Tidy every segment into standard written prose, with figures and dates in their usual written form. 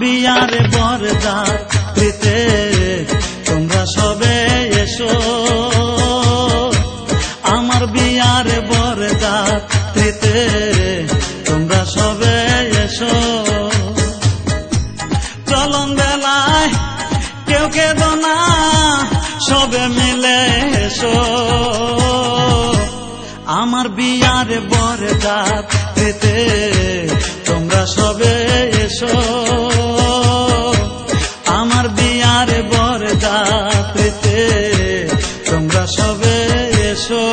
বিয়ার বরযাত্রীতে তোমরা সবে এসো, আমার বিয়ার বরযাত্রীতে তোমরা সবে এসো। চলন বেলায় কেউ কেঁদো না, সবে মিলে এসো, আমার বিয়ার বরযাত্রীতে তোমরা সবে এসো, আমার বিয়ার বরযাত্রীতে তোমরা সবে এসো।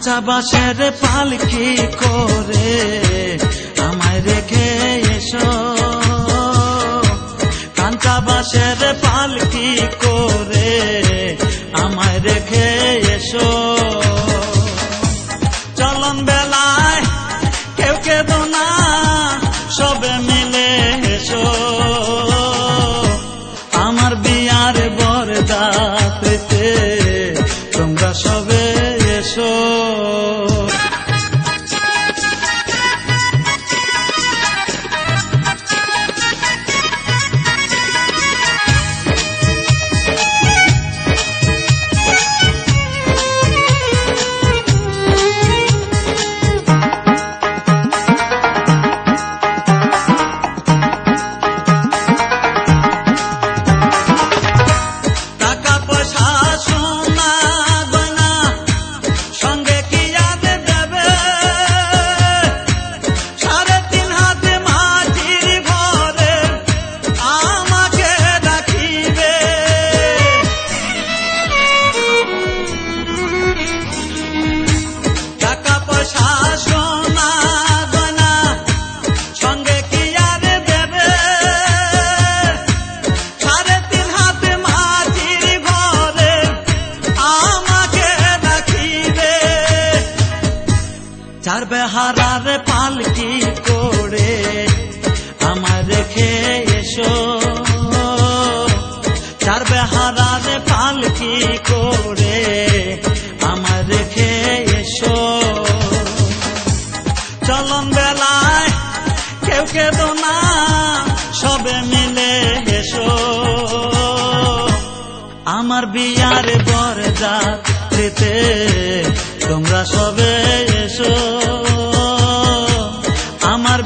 কাঁচা বাঁশের পালকি করে আমায় রেখে এসো, কাঁচা বাঁশের পালকি করে আমায় রেখে এসো। চলন বেলায় কেউ কেঁদো না, সবে মিলে এসো, আমার বিয়ার বরযাত্রীতে তোমরা সবে এসো। চার বেহারার পালকি করে আমায় রেখে এসো, চার বেহারার পালকি করে আমায় রেখে এসো। চলন বেলায় কেউ কেঁদো না, সবে মিলে এসো, আমার বিয়ার বরযাত্রীতে তোমরা সবে এসো, আমার